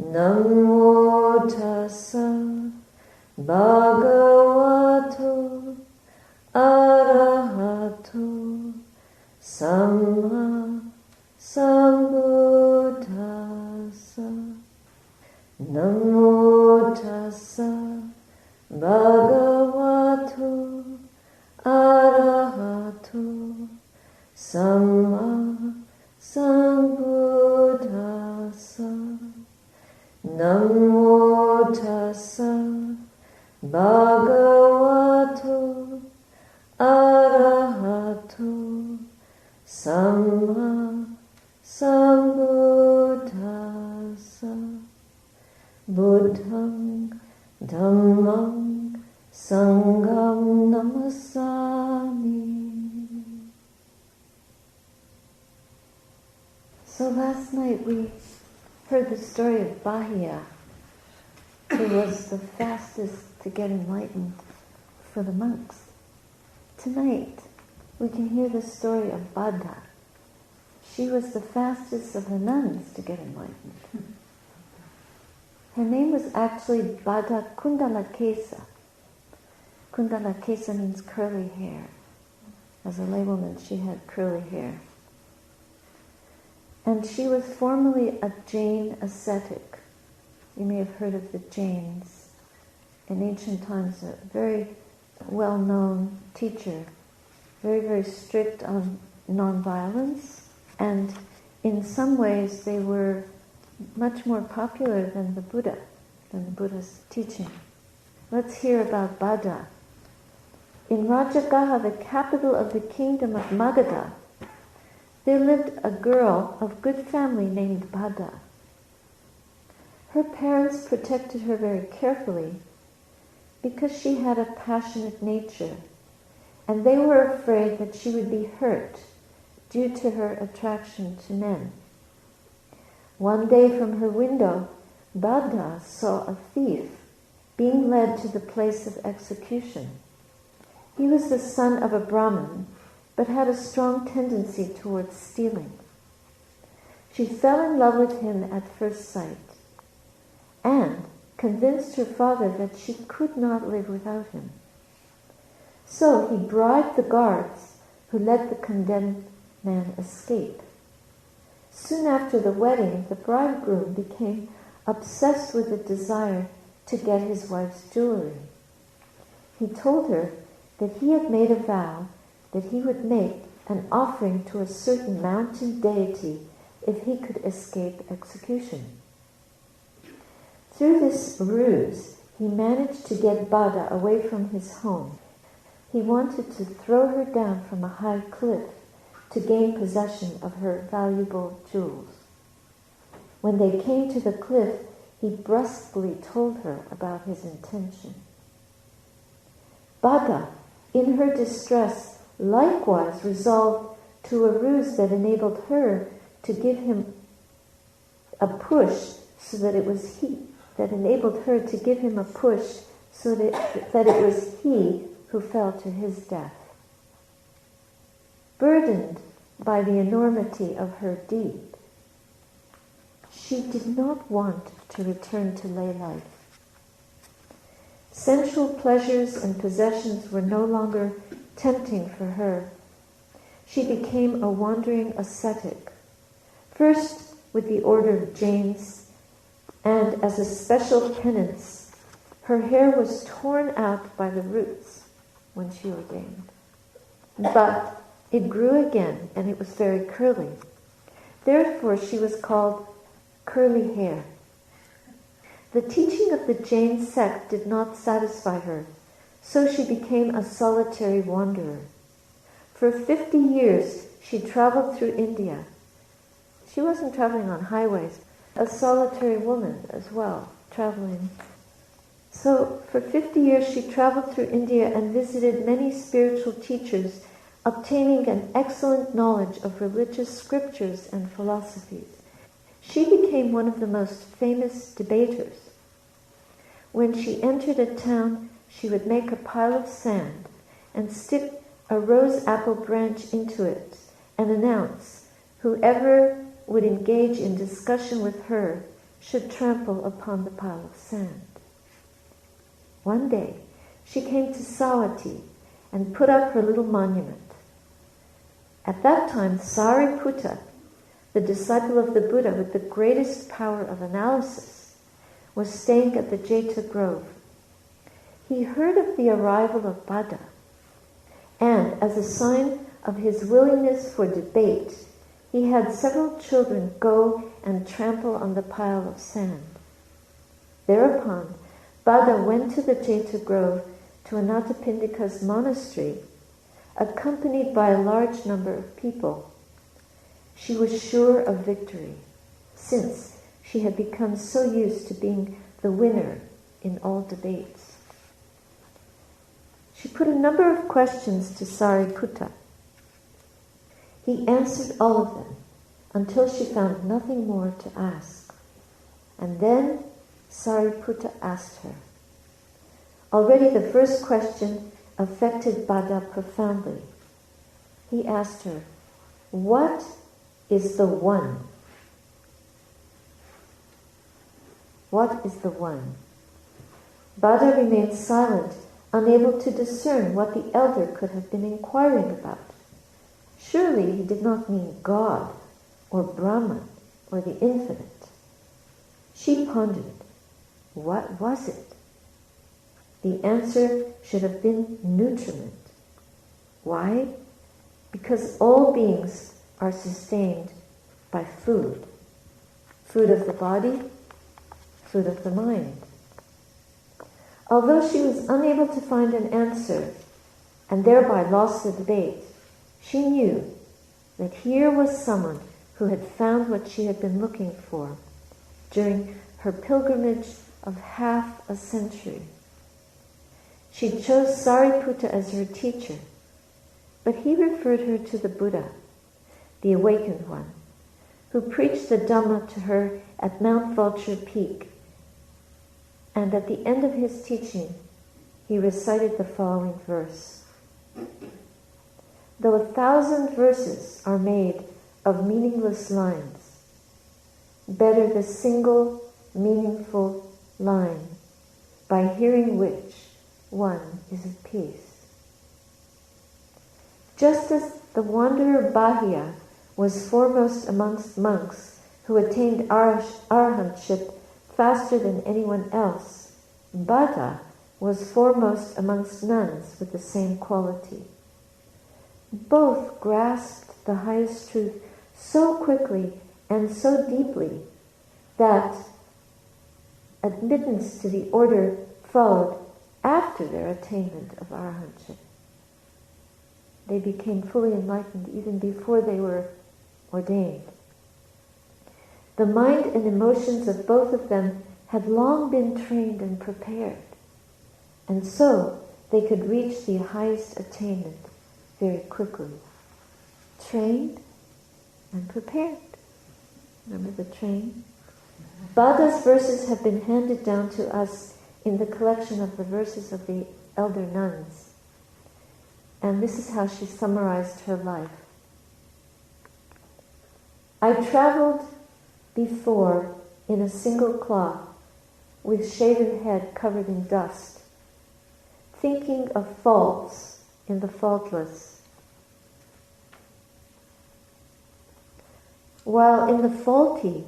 Namo tassa bhagavato arahato samma sambuddhassa. Namo tassa bhagavato arahato samma sambuddhassa. Namo tassa bhagavato arahato samma sambuddhassa. Buddhang dhammang sangham namasami. So last night we heard the story of Ayya, who was the fastest to get enlightened for the monks. Tonight we can hear the story of Bada. She was the fastest of the nuns to get enlightened. Her name was actually Bada Kundalakesa. Kundalakesa means curly hair. As a laywoman, she had curly hair. And she was formerly a Jain ascetic. You may have heard of the Jains. In ancient times, a very well-known teacher, very, very strict on nonviolence, and in some ways they were much more popular than the Buddha's teaching. Let's hear about Bada. In Rajagaha, the capital of the kingdom of Magadha, there lived a girl of good family named Bada. Her parents protected her very carefully because she had a passionate nature, and they were afraid that she would be hurt due to her attraction to men. One day from her window, Bada saw a thief being led to the place of execution. He was the son of a Brahmin, but had a strong tendency towards stealing. She fell in love with him at first sight, and convinced her father that she could not live without him. So he bribed the guards who let the condemned man escape. Soon after the wedding, the bridegroom became obsessed with the desire to get his wife's jewelry. He told her that he had made a vow that he would make an offering to a certain mountain deity if he could escape execution. Through this ruse, he managed to get Bada away from his home. He wanted to throw her down from a high cliff to gain possession of her valuable jewels. When they came to the cliff, he brusquely told her about his intention. Bada, in her distress, likewise resolved to a ruse that enabled her to give him a push so that it was he who fell to his death. Burdened by the enormity of her deed, she did not want to return to lay life. Sensual pleasures and possessions were no longer tempting for her. She became a wandering ascetic, first with the order of Jains, and as a special penance, her hair was torn out by the roots when she ordained. But it grew again, and it was very curly. Therefore, she was called curly hair. The teaching of the Jain sect did not satisfy her, so she became a solitary wanderer. For 50 years, she traveled through India. She wasn't traveling on highways, a solitary woman as well, traveling. So for 50 years, she traveled through India and visited many spiritual teachers, obtaining an excellent knowledge of religious scriptures and philosophies. She became one of the most famous debaters. When she entered a town, she would make a pile of sand and stick a rose apple branch into it and announce, whoever would engage in discussion with her should trample upon the pile of sand. One day, she came to Sawati and put up her little monument. At that time, Sariputta, the disciple of the Buddha with the greatest power of analysis, was staying at the Jeta Grove. He heard of the arrival of Bada, and as a sign of his willingness for debate, he had several children go and trample on the pile of sand. Thereupon, Bada went to the Jeta Grove to Anathapindika's monastery, accompanied by a large number of people. She was sure of victory, since she had become so used to being the winner in all debates. She put a number of questions to Sariputta. He answered all of them until she found nothing more to ask. And then Sariputta asked her. Already the first question affected Bada profoundly. He asked her, "What is the One?" What is the One? Bada remained silent, unable to discern what the elder could have been inquiring about. Surely he did not mean God, or Brahman, or the infinite. She pondered. What was it? The answer should have been nutriment. Why? Because all beings are sustained by food. Food of the body, food of the mind. Although she was unable to find an answer, and thereby lost the debate, she knew that here was someone who had found what she had been looking for during her pilgrimage of half a century. She chose Sariputta as her teacher, but he referred her to the Buddha, the awakened one, who preached the Dhamma to her at Mount Vulture Peak. And at the end of his teaching, he recited the following verse. Though 1,000 verses are made of meaningless lines, better the single meaningful line, by hearing which one is at peace. Just as the wanderer Bahya was foremost amongst monks who attained arahantship faster than anyone else, Bada was foremost amongst nuns with the same quality. Both grasped the highest truth so quickly and so deeply that admittance to the order followed after their attainment of arahantship. They became fully enlightened even before they were ordained. The mind and emotions of both of them had long been trained and prepared, and so they could reach the highest attainment very quickly. Trained and prepared. Remember the train? Bada's verses have been handed down to us in the collection of the verses of the elder nuns. And this is how she summarized her life. I traveled before in a single cloth, with shaven head covered in dust, thinking of faults in the faultless, while in the faulty,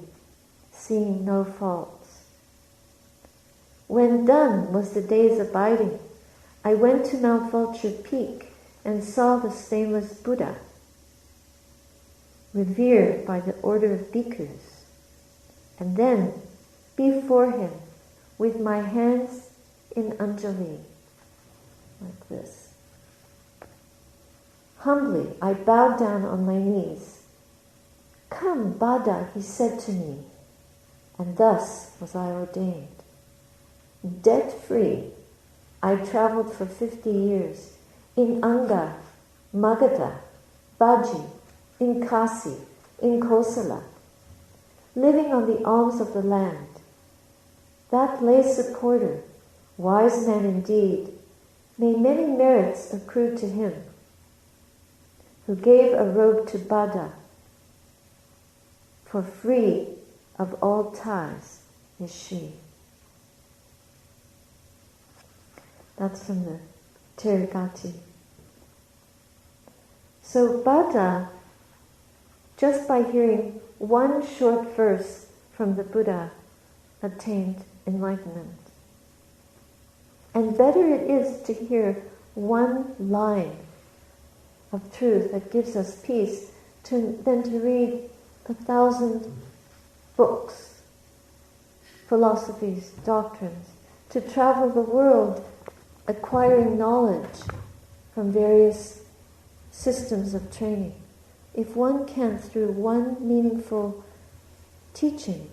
seeing no faults. When done was the day's abiding, I went to Mount Vulture Peak and saw the stainless Buddha, revered by the order of bhikkhus, and then before him with my hands in anjali, like this. Humbly I bowed down on my knees. Come, Bada, he said to me, and thus was I ordained. Debt-free, I traveled for 50 years in Anga, Magadha, Baji, in Kasi, in Kosala, living on the alms of the land. That lay supporter, wise man indeed, may many merits accrue to him, who gave a robe to Bada for free of all ties, is she. That's from the Therigatha. So Bhatta, just by hearing one short verse from the Buddha, attained enlightenment. And better it is to hear one line of truth that gives us peace than to read 1,000 books, philosophies, doctrines, to travel the world acquiring knowledge from various systems of training. If one can, through one meaningful teaching,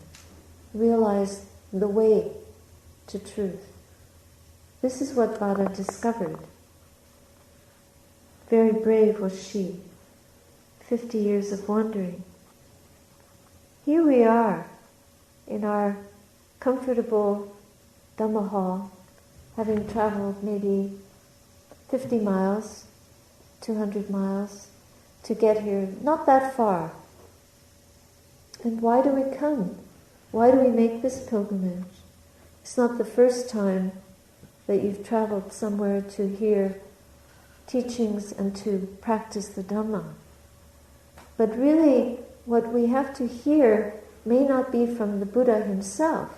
realize the way to truth. This is what Bhatta discovered. Very brave was she. 50 years of wandering. Here we are in our comfortable Dhamma hall, having traveled maybe 50 miles, 200 miles to get here, not that far. And why do we come? Why do we make this pilgrimage? It's not the first time that you've traveled somewhere to hear teachings and to practice the Dhamma. But really, what we have to hear may not be from the Buddha himself,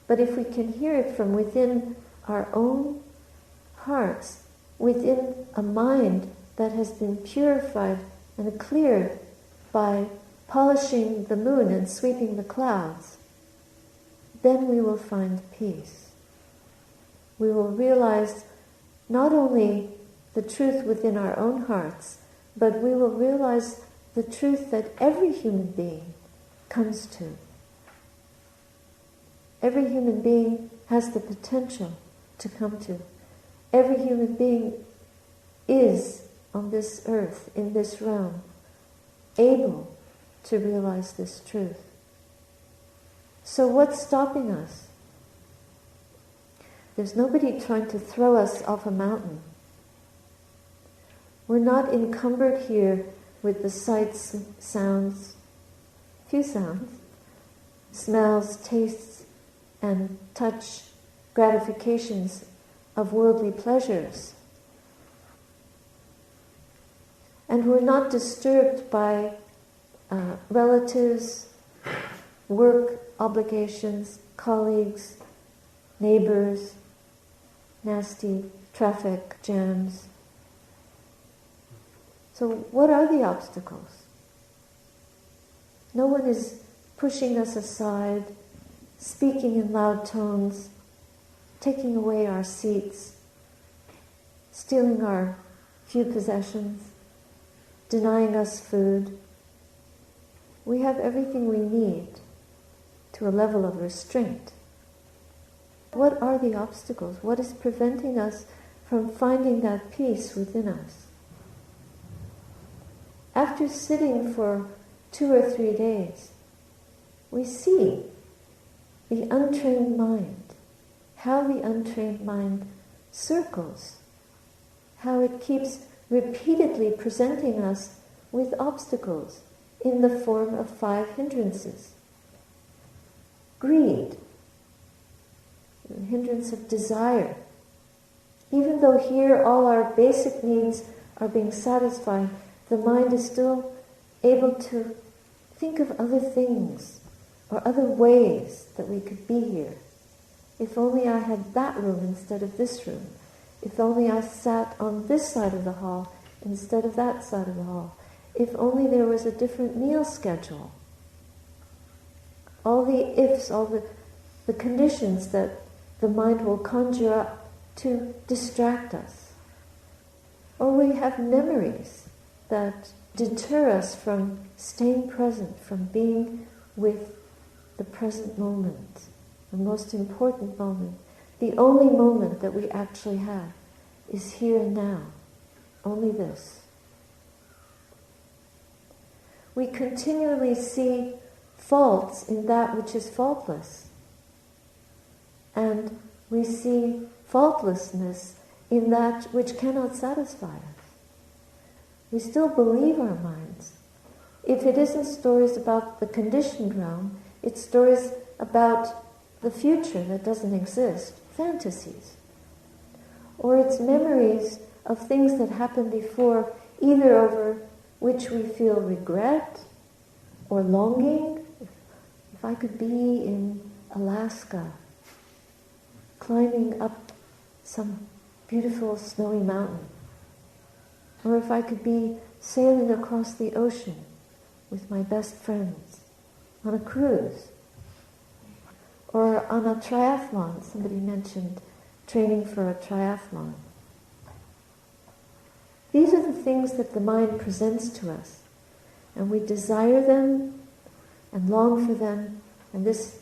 but if we can hear it from within our own hearts, within a mind that has been purified and cleared by polishing the moon and sweeping the clouds, then we will find peace. We will realize not only the truth within our own hearts, but we will realize the truth that every human being comes to. Every human being has the potential to come to. Every human being is on this earth, in this realm, able to realize this truth. So what's stopping us? There's nobody trying to throw us off a mountain. We're not encumbered here with the sights, sounds, few sounds, smells, tastes, and touch gratifications of worldly pleasures. And we're not disturbed by relatives, work obligations, colleagues, neighbors, nasty traffic jams. So what are the obstacles? No one is pushing us aside, speaking in loud tones, taking away our seats, stealing our few possessions, denying us food. We have everything we need to a level of restraint. What are the obstacles? What is preventing us from finding that peace within us? After sitting for 2 or 3 days, we see the untrained mind, how the untrained mind circles, how it keeps repeatedly presenting us with obstacles in the form of 5 hindrances. Greed, the hindrance of desire. Even though here all our basic needs are being satisfied, the mind is still able to think of other things or other ways that we could be here. If only I had that room instead of this room. If only I sat on this side of the hall instead of that side of the hall. If only there was a different meal schedule. All the ifs, all the conditions that the mind will conjure up to distract us. Or we have memories that deter us from staying present, from being with the present moment, the most important moment. The only moment that we actually have is here and now. Only this. We continually see faults in that which is faultless. And we see faultlessness in that which cannot satisfy us. We still believe our minds. If it isn't stories about the conditioned realm, It's stories about the future that doesn't exist, fantasies. Or it's memories of things that happened before, either over which we feel regret or longing. If I could be in Alaska, climbing up some beautiful snowy mountain. Or if I could be sailing across the ocean with my best friends on a cruise. Or on a triathlon. Somebody mentioned training for a triathlon. These are the things that the mind presents to us. And we desire them and long for them, and this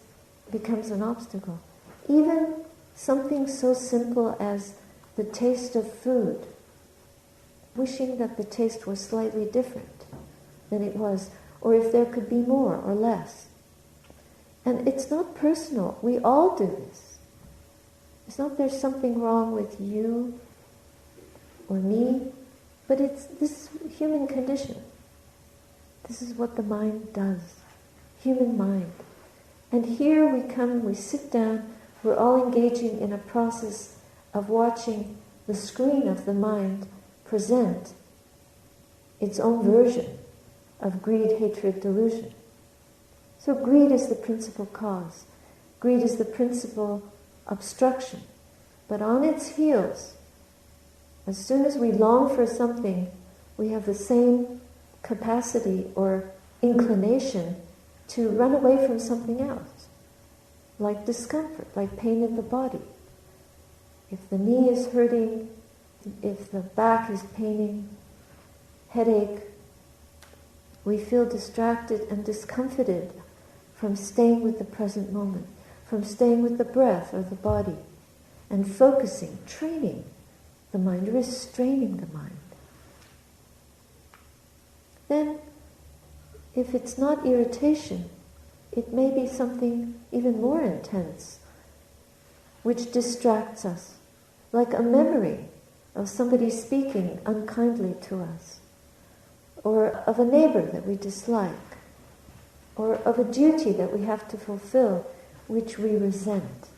becomes an obstacle. Even something so simple as the taste of food, wishing that the taste was slightly different than it was, or if there could be more or less. And it's not personal. We all do this. It's not there's something wrong with you or me, but it's this human condition. This is what the mind does. Human mind. And here we come, we sit down, we're all engaging in a process of watching the screen of the mind present its own version of greed, hatred, delusion. So greed is the principal cause. Greed is the principal obstruction. But on its heels, as soon as we long for something, we have the same capacity or inclination to run away from something else, like discomfort, like pain in the body. If the knee is hurting, if the back is paining, headache, we feel distracted and discomfited from staying with the present moment, from staying with the breath or the body, and focusing, training the mind, restraining the mind. Then, if it's not irritation, it may be something even more intense, which distracts us, like a memory of somebody speaking unkindly to us, or of a neighbor that we dislike, or of a duty that we have to fulfill, which we resent,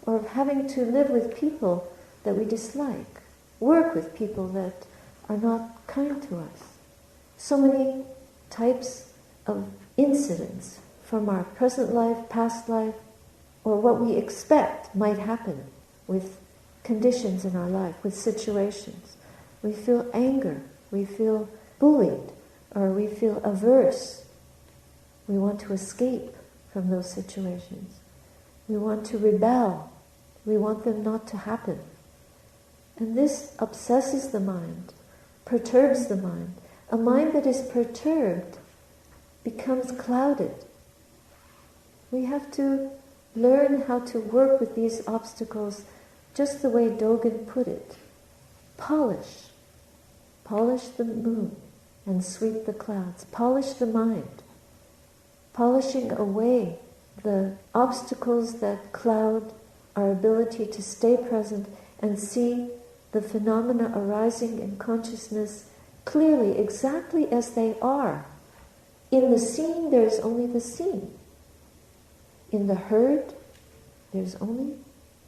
or of having to live with people that we dislike, work with people that are not kind to us. So many types of incidents from our present life, past life, or what we expect might happen with conditions in our life, with situations. We feel anger, we feel bullied, or we feel averse. We want to escape from those situations. We want to rebel. We want them not to happen. And this obsesses the mind, perturbs the mind. A mind that is perturbed becomes clouded. We have to learn how to work with these obstacles just the way Dogen put it. Polish the moon and sweep the clouds. Polish the mind. Polishing away the obstacles that cloud our ability to stay present and see the phenomena arising in consciousness clearly, exactly as they are. In the seen, there is only the seen. In the heard, there's only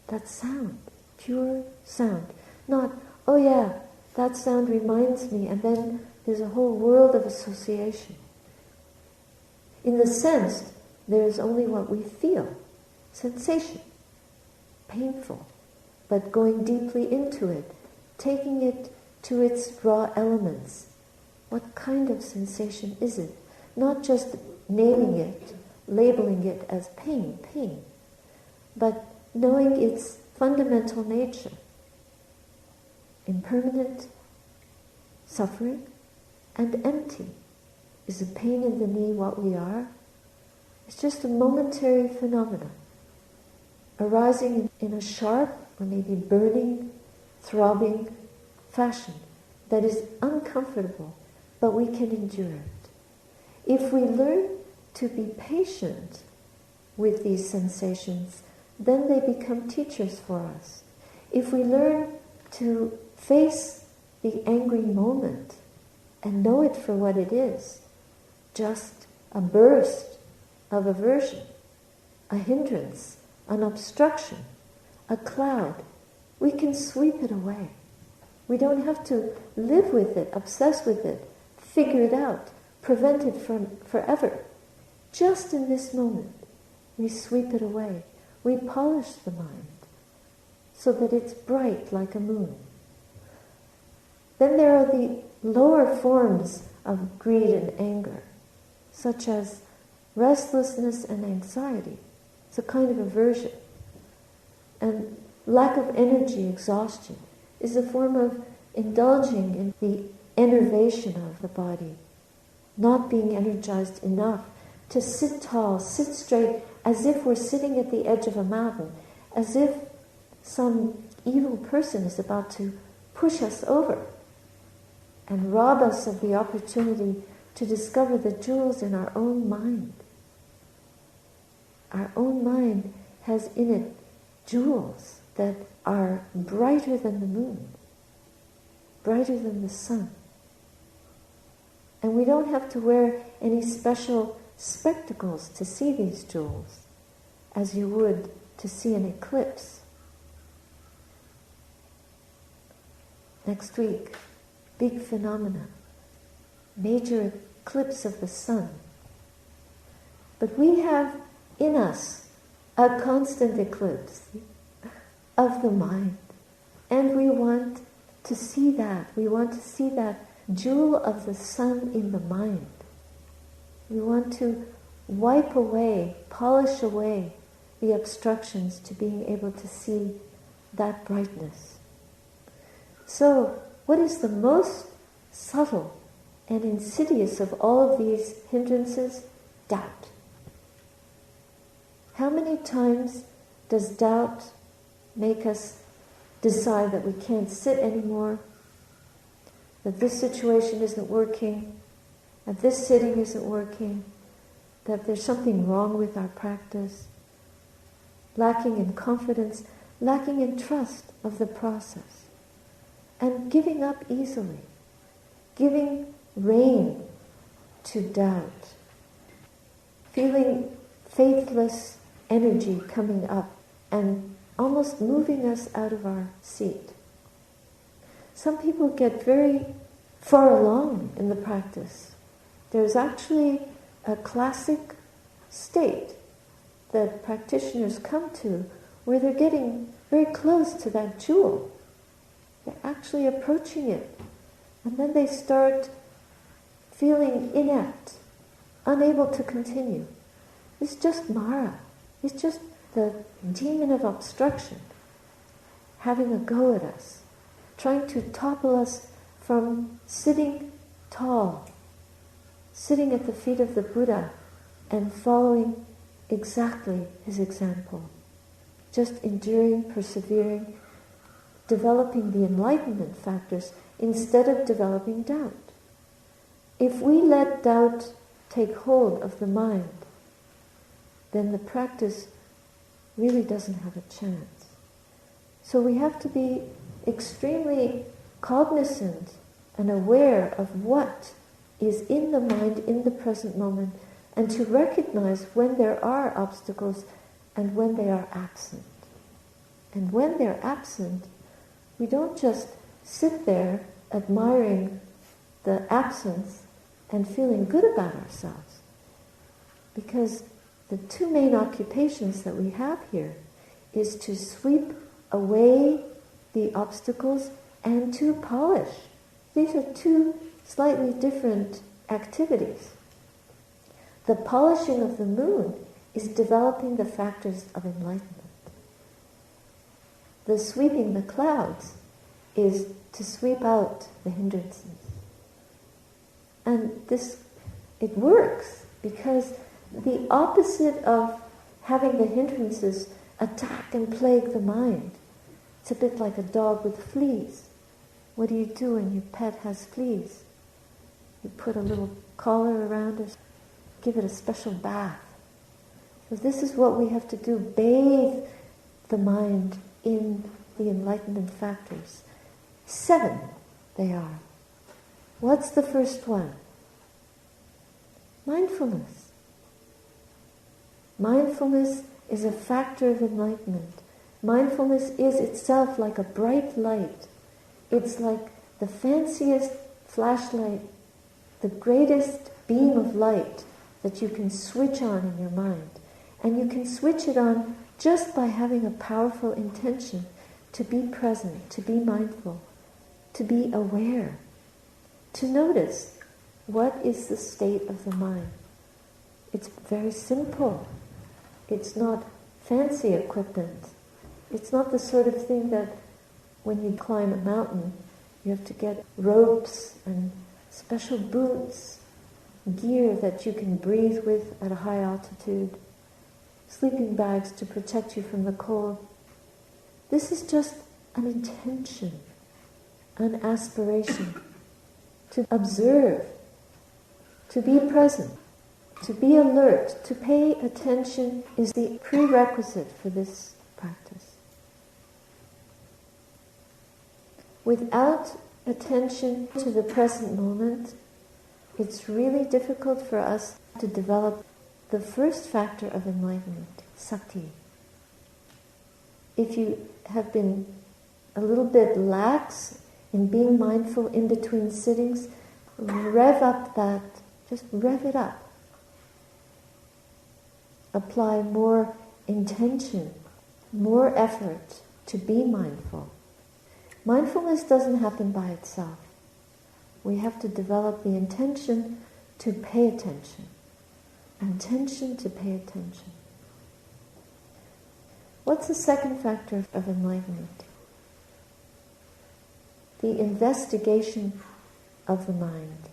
that sound, pure sound. Not, oh yeah, that sound reminds me, and then there's a whole world of association. In the sense, there is only what we feel, sensation, painful, but going deeply into it, taking it to its raw elements. What kind of sensation is it? Not just naming it, labeling it as pain, but knowing its fundamental nature. Impermanent, suffering, and empty. Is the pain in the knee what we are? It's just a momentary phenomenon, arising in a sharp or maybe burning, throbbing fashion that is uncomfortable, but we can endure it. If we learn to be patient with these sensations, then they become teachers for us. If we learn to face the angry moment and know it for what it is, just a burst of aversion, a hindrance, an obstruction, a cloud, we can sweep it away. We don't have to live with it, obsess with it, figure it out, prevent it from forever. Just in this moment, we sweep it away. We polish the mind so that it's bright like a moon. Then there are the lower forms of greed and anger, such as restlessness and anxiety. It's a kind of aversion. And lack of energy, exhaustion, is a form of indulging in the enervation of the body, not being energized enough to sit tall, sit straight, as if we're sitting at the edge of a mountain, as if some evil person is about to push us over and rob us of the opportunity to discover the jewels in our own mind. Our own mind has in it jewels that are brighter than the moon, brighter than the sun. And we don't have to wear any special spectacles to see these jewels, as you would to see an eclipse. Next week, big phenomena, major eclipse of the sun. But we have in us a constant eclipse of the mind. And we want to see that. We want to see that jewel of the sun in the mind. We want to wipe away, polish away the obstructions to being able to see that brightness. So, what is the most subtle and insidious of all of these hindrances? Doubt. How many times does doubt make us decide that we can't sit anymore, that this situation isn't working, that this sitting isn't working, that there's something wrong with our practice, lacking in confidence, lacking in trust of the process, and giving up easily, giving rein to doubt, feeling faithless energy coming up and almost moving us out of our seat. Some people get very far along in the practice. There's actually a classic state that practitioners come to where they're getting very close to that jewel. They're actually approaching it. And then they start feeling inept, unable to continue. It's just Mara. It's just the demon of obstruction having a go at us, trying to topple us from sitting tall, sitting at the feet of the Buddha and following exactly his example, just enduring, persevering, developing the enlightenment factors instead of developing doubt. If we let doubt take hold of the mind, then the practice really doesn't have a chance. So we have to be extremely cognizant and aware of what is in the mind in the present moment, and to recognize when there are obstacles and when they are absent. And when they're absent, we don't just sit there admiring the absence and feeling good about ourselves. Because the two main occupations that we have here is to sweep away the obstacles and to polish. These are two slightly different activities. The polishing of the moon is developing the factors of enlightenment. The sweeping the clouds is to sweep out the hindrances. And it works because the opposite of having the hindrances attack and plague the mind, it's a bit like a dog with fleas. What do you do when your pet has fleas? You put a little collar around it, give it a special bath. So this is what we have to do, bathe the mind in the enlightenment factors. 7 they are. What's the first one? Mindfulness. Mindfulness is a factor of enlightenment. Mindfulness is itself like a bright light. It's like the fanciest flashlight, the greatest beam of light that you can switch on in your mind. And you can switch it on just by having a powerful intention to be present, to be mindful, to be aware, to notice what is the state of the mind. It's very simple. It's not fancy equipment. It's not the sort of thing that when you climb a mountain, you have to get ropes and special boots, gear that you can breathe with at a high altitude, sleeping bags to protect you from the cold. This is just an intention, an aspiration to observe, to be present, to be alert, to pay attention is the prerequisite for this practice. Without attention to the present moment, it's really difficult for us to develop the first factor of enlightenment, sati. If you have been a little bit lax in being mindful in between sittings, rev up that, just rev it up. Apply more intention, more effort to be mindful. Mindfulness doesn't happen by itself. We have to develop the intention to pay attention. Intention to pay attention. What's the second factor of enlightenment? The investigation of the mind.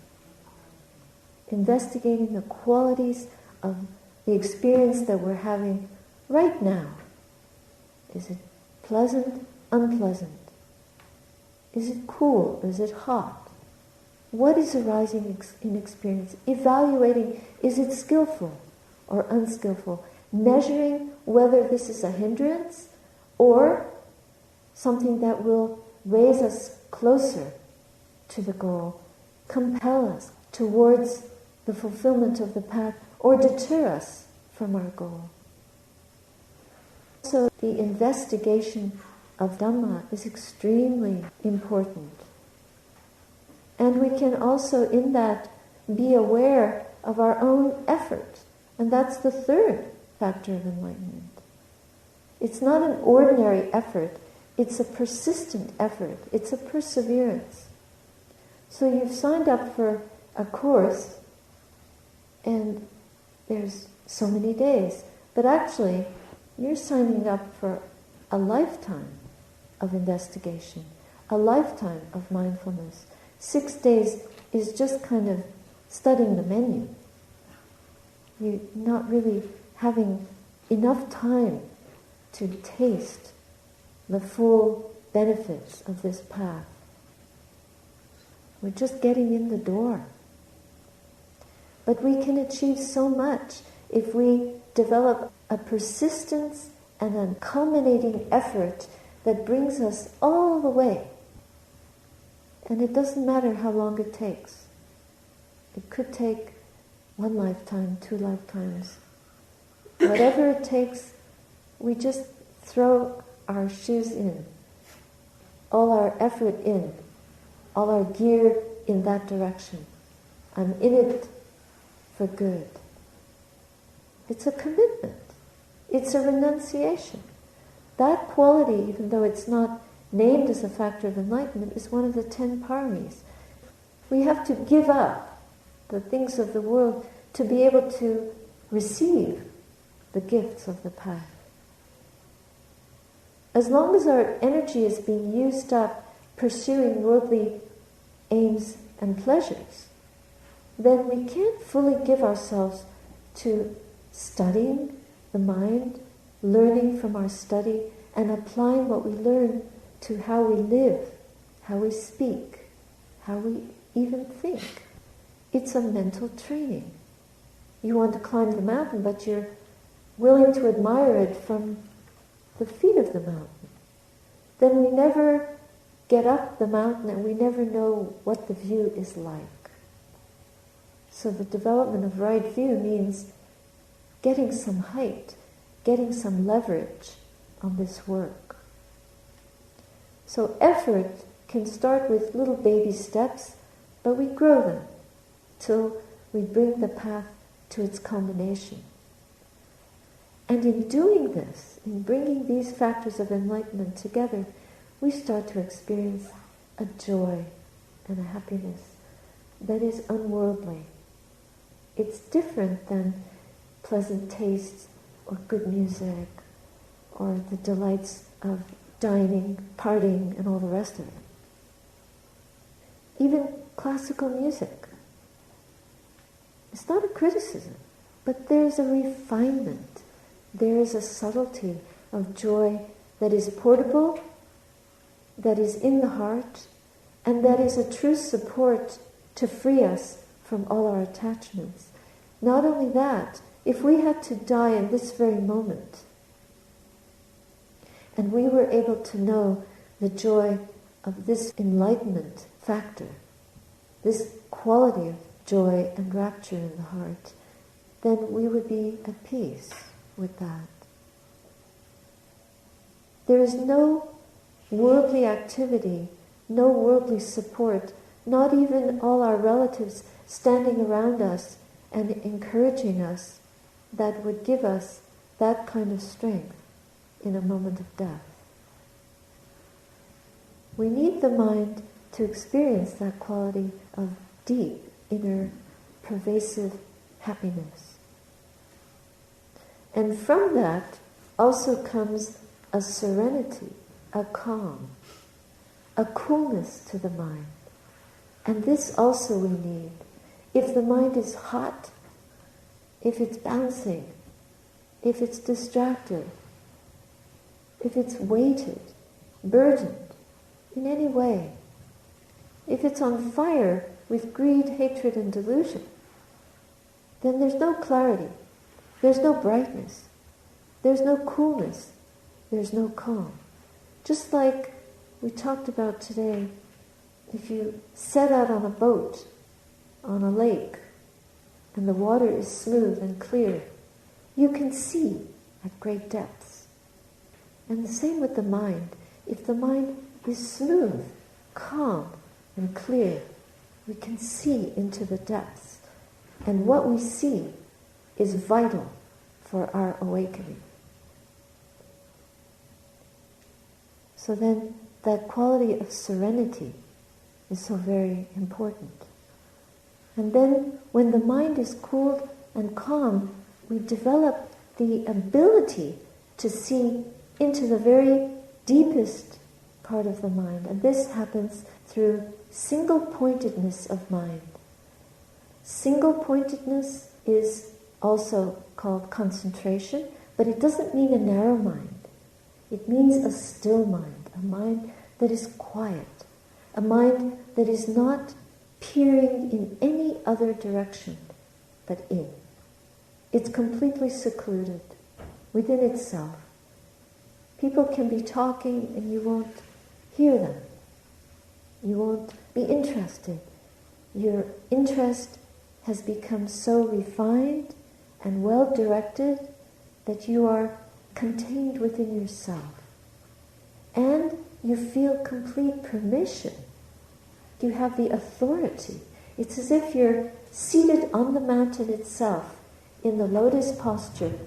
Investigating the qualities of the experience that we're having right now. Is it pleasant, unpleasant? Is it cool? Is it hot? What is arising in experience? Evaluating, is it skillful or unskillful? Measuring whether this is a hindrance or something that will raise us closer to the goal, compel us towards the fulfillment of the path, or deter us from our goal. So the investigation of Dhamma is extremely important. And we can also in that be aware of our own effort. And that's the third factor of enlightenment. It's not an ordinary effort, it's a persistent effort, it's a perseverance. So you've signed up for a course and there's so many days, but actually you're signing up for a lifetime of investigation, a lifetime of mindfulness. 6 days is just kind of studying the menu. You're not really having enough time to taste the full benefits of this path. We're just getting in the door. But we can achieve so much if we develop a persistence and a culminating effort that brings us all the way. And it doesn't matter how long it takes. It could take 1 lifetime, 2 lifetimes. Whatever it takes, we just throw our shoes in, all our effort in, all our gear in that direction. I'm in it for good. It's a commitment. It's a renunciation. That quality, even though it's not named as a factor of enlightenment, is one of the 10 paramis. We have to give up the things of the world to be able to receive the gifts of the path. As long as our energy is being used up pursuing worldly aims and pleasures, then we can't fully give ourselves to studying the mind, learning from our study, and applying what we learn to how we live, how we speak, how we even think. It's a mental training. You want to climb the mountain, but you're willing to admire it from the feet of the mountain. Then we never get up the mountain and we never know what the view is like. So the development of right view means getting some height, getting some leverage on this work. So effort can start with little baby steps, but we grow them till we bring the path to its culmination. And in doing this, in bringing these factors of enlightenment together, we start to experience a joy and a happiness that is unworldly. It's different than pleasant tastes or good music or the delights of dining, partying, and all the rest of it. Even classical music. It's not a criticism, but there's a refinement. There is a subtlety of joy that is portable, that is in the heart, and that is a true support to free us from all our attachments. Not only that, if we had to die in this very moment, and we were able to know the joy of this enlightenment factor, this quality of joy and rapture in the heart, then we would be at peace with that. There is no worldly activity, no worldly support, not even all our relatives standing around us and encouraging us, that would give us that kind of strength in a moment of death. We need the mind to experience that quality of deep, inner, pervasive happiness. And from that also comes a serenity, a calm, a coolness to the mind. And this also we need. If the mind is hot, if it's bouncing, if it's distracted, if it's weighted, burdened in any way, if it's on fire with greed, hatred, and delusion, then there's no clarity, there's no brightness, there's no coolness, there's no calm. Just like we talked about today, if you set out on a boat, on a lake, and the water is smooth and clear, you can see at great depths. And the same with the mind. If the mind is smooth, calm, and clear, we can see into the depths. And what we see is vital for our awakening. So then, that quality of serenity is so very important. And then, when the mind is cooled and calm, we develop the ability to see into the very deepest part of the mind. And this happens through single-pointedness of mind. Single-pointedness is also called concentration, but it doesn't mean a narrow mind. It means a still mind, a mind that is quiet, a mind that is not peering in any other direction but in. It's completely secluded within itself. People can be talking and you won't hear them. You won't be interested. Your interest has become so refined and well-directed that you are contained within yourself. And you feel complete permission. You have the authority. It's as if you're seated on the mountain itself in the lotus posture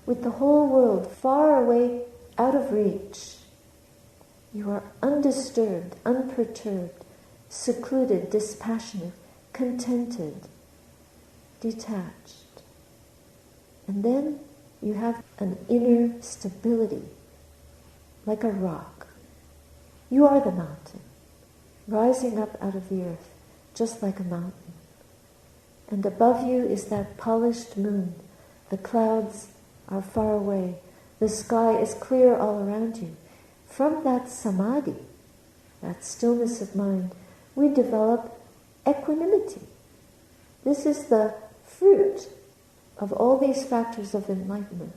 with the whole world far away out of reach. You are undisturbed, unperturbed, secluded, dispassionate, contented, detached. And then you have an inner stability, like a rock. You are the mountain, rising up out of the earth, just like a mountain. And above you is that polished moon. The clouds are far away. The sky is clear all around you. From that samadhi, that stillness of mind, we develop equanimity. This is the fruit of all these factors of enlightenment.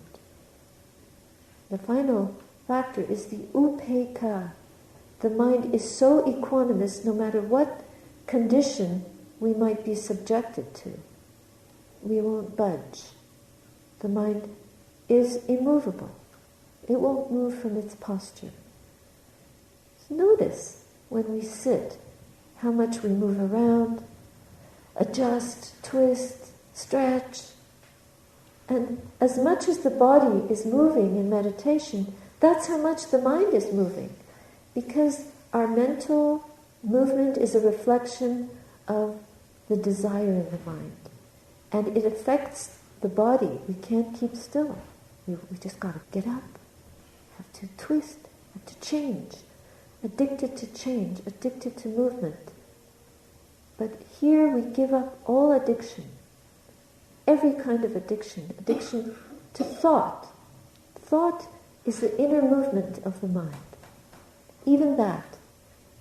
The final factor is the upekkha. The mind is so equanimous no matter what condition we might be subjected to. We won't budge. The mind is immovable. It won't move from its posture. So notice when we sit how much we move around, adjust, twist, stretch. And as much as the body is moving in meditation, that's how much the mind is moving. Because our mental movement is a reflection of the desire in the mind. And it affects the body. We can't keep still. We just got to get up, have to twist, have to change. Addicted to change, addicted to movement. But here we give up all addiction. Every kind of addiction. Addiction to thought. Thought is the inner movement of the mind. Even that,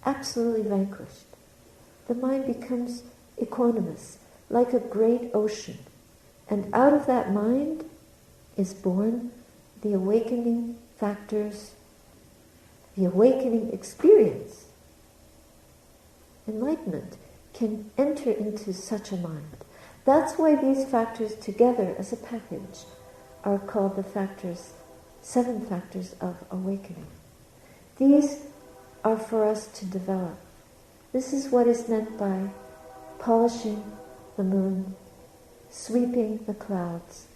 absolutely vanquished. The mind becomes equanimous, like a great ocean. And out of that mind is born the awakening factors, the awakening experience. Enlightenment can enter into such a mind. That's why these factors together as a package are called the factors, 7 factors of awakening. These are for us to develop. This is what is meant by polishing the moon, sweeping the clouds,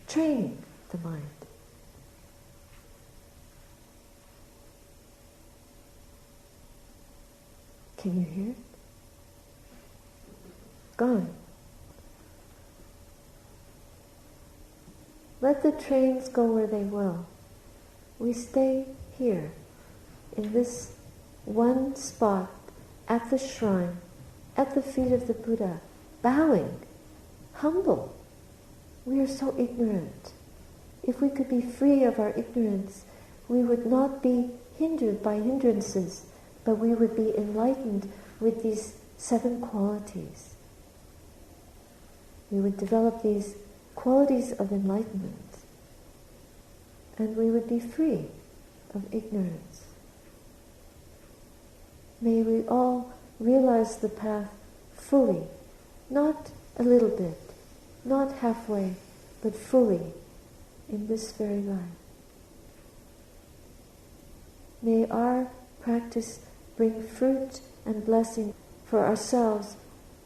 training the mind. Can you hear it? Gone. Let the trains go where they will. We stay here, in this one spot, at the shrine, at the feet of the Buddha, bowing, humble. We are so ignorant. If we could be free of our ignorance, we would not be hindered by hindrances, but we would be enlightened with these 7 qualities. We would develop these qualities of enlightenment, and we would be free of ignorance. May we all realize the path fully, not a little bit, not halfway, but fully in this very life. May our practice bring fruit and blessing for ourselves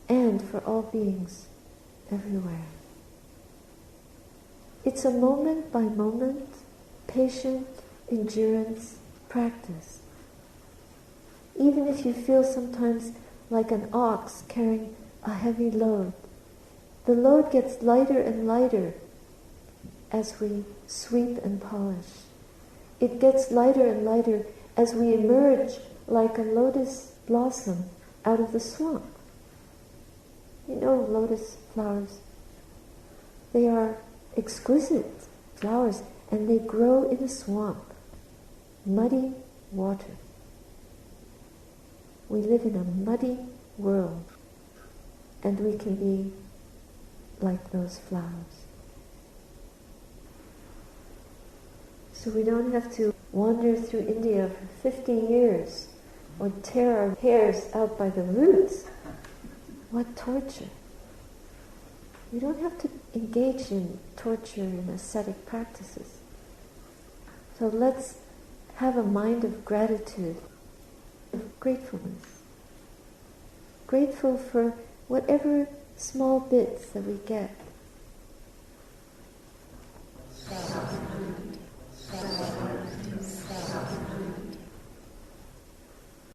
and for all beings everywhere. It's a moment by moment, patient endurance practice. Even if you feel sometimes like an ox carrying a heavy load, the load gets lighter and lighter as we sweep and polish. It gets lighter and lighter as we emerge like a lotus blossom out of the swamp. You know lotus flowers? They are exquisite flowers, and they grow in a swamp, muddy water. We live in a muddy world, and we can be like those flowers. So we don't have to wander through India for 50 years or tear our hairs out by the roots. What torture! We don't have to engage in torture and ascetic practices. So let's have a mind of gratitude, of gratefulness. Grateful for whatever small bits that we get